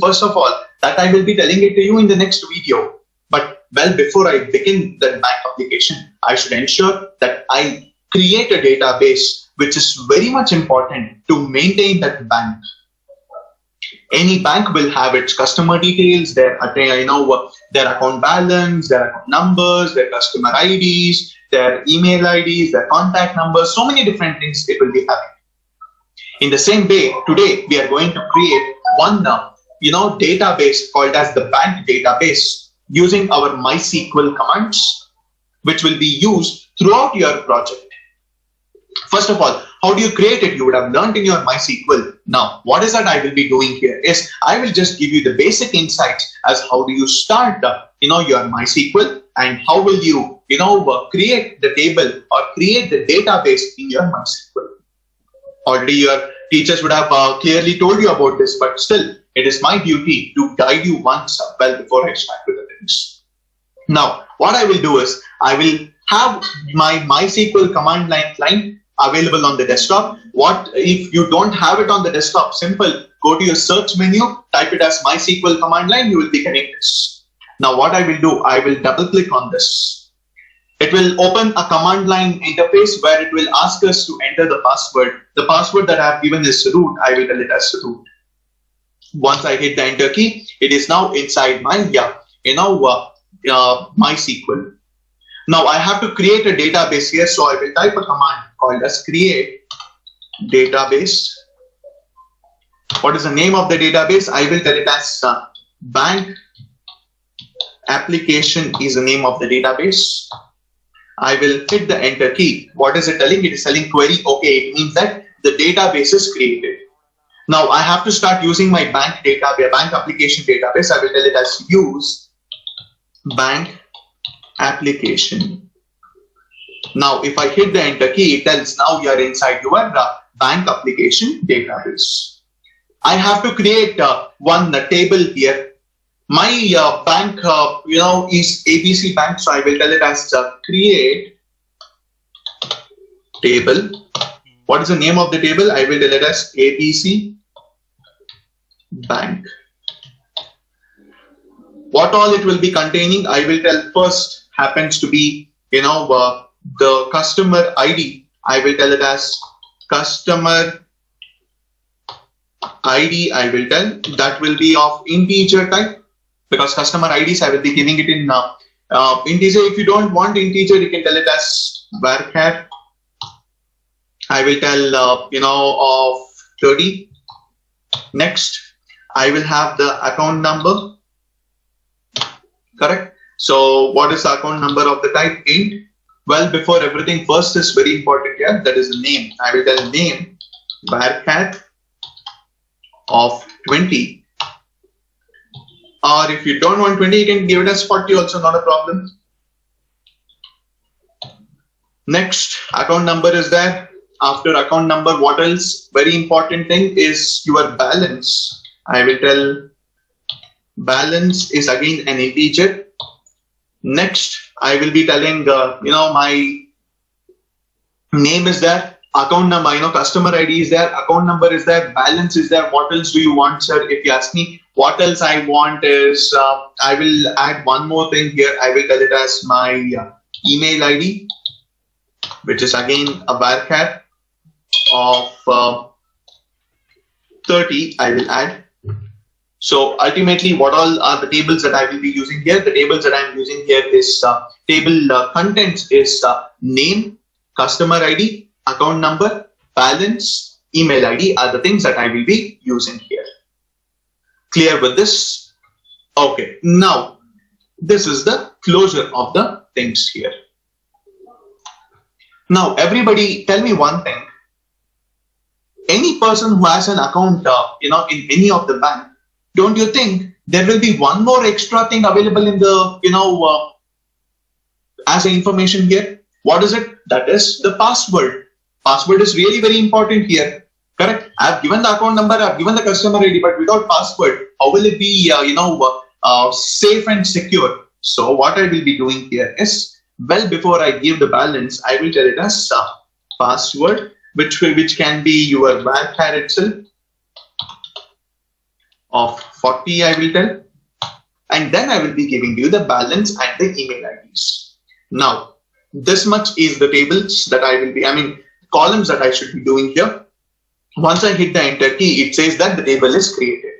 first of all, that I will be telling it to you in the next video. But well, before I begin the bank application, I should ensure that I create a database, which is very much important to maintain that bank. Any bank will have its customer details, their account balance, their account numbers, their customer IDs, their email IDs, their contact numbers, so many different things it will be having. In the same way, today we are going to create one database called as the bank database using our MySQL commands, which will be used throughout your project. First of all, how do you create it? You would have learned in your MySQL. Now, what is that I will be doing here is I will just give you the basic insights as how do you start your MySQL and how will you create the table or create the database in your MySQL. Already your teachers would have clearly told you about this, but still it is my duty to guide you once well before I start with the things. Now, what I will do is I will have my MySQL command line client available on the desktop. What if you don't have it on the desktop? Simple, go to your search menu, type it as MySQL command line, you will be getting this. Now what I will do, I will double click on this. It will open a command line interface where it will ask us to enter the password. The password that I have given is root, I will tell it as root. Once I hit the enter key, it is now inside my MySQL. Now I have to create a database here, so I will type a command called as create database. What is the name of the database? I will tell it as bank application is the name of the database. I will hit the enter key. What is it telling? It is telling query. Okay, it means that the database is created. Now I have to start using my bank application database. I will tell it as use bank application. Now if I hit the enter key, it tells now you are inside your bank application database. I have to create one table here. My bank is ABC Bank, so I will tell it as create table. What is the name of the table? I will tell it as ABC Bank. What all it will be containing, I will tell first happens to be the customer ID. I will tell it as customer ID. I will tell that will be of integer type, because customer IDs I will be giving it in integer. If you don't want integer, you can tell it as varchar. I will tell of 30. Next, I will have the account number. Correct. So what is the account number of the type int? Well, before everything, first is very important here. That is the name. I will tell name varchar of 20. Or if you don't want 20, you can give it as 40 also, not a problem. Next, account number is there. After account number, what else? Very important thing is your balance. I will tell balance is again an integer. Next, I will be telling my name is there, account number, customer ID is there, account number is there, balance is there. What else do you want, sir? If you ask me, what else I want is I will add one more thing here. I will tell it as my email ID, which is again a varchar of 30. I will add. So ultimately, what all are the tables that I will be using here? The tables that I am using here is table contents is name, customer ID, account number, balance, email ID are the things that I will be using here. Clear with this? Okay. Now, this is the closure of the things here. Now, everybody, tell me one thing. Any person who has an account, in any of the bank, don't you think there will be one more extra thing available in the, as an information here? What is it? That is the password. Password is really very important here. Correct? I have given the account number, I have given the customer ID, but without password, how will it be, safe and secure? So what I will be doing here is, well, before I give the balance, I will tell it as password, which can be your varchar itself. of 40, I will tell. And then I will be giving you the balance and the email IDs. Now, this much is the tables that columns that I should be doing here. Once I hit the enter key, it says that the table is created.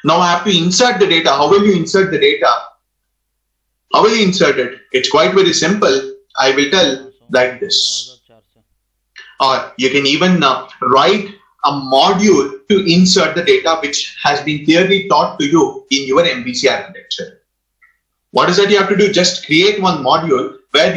Now I have to insert the data. How will you insert the data? How will you insert it? It's quite very simple. I will tell like this. Or you can even write a module to insert the data which has been clearly taught to you in your MVC architecture. What is that you have to do? Just create one module where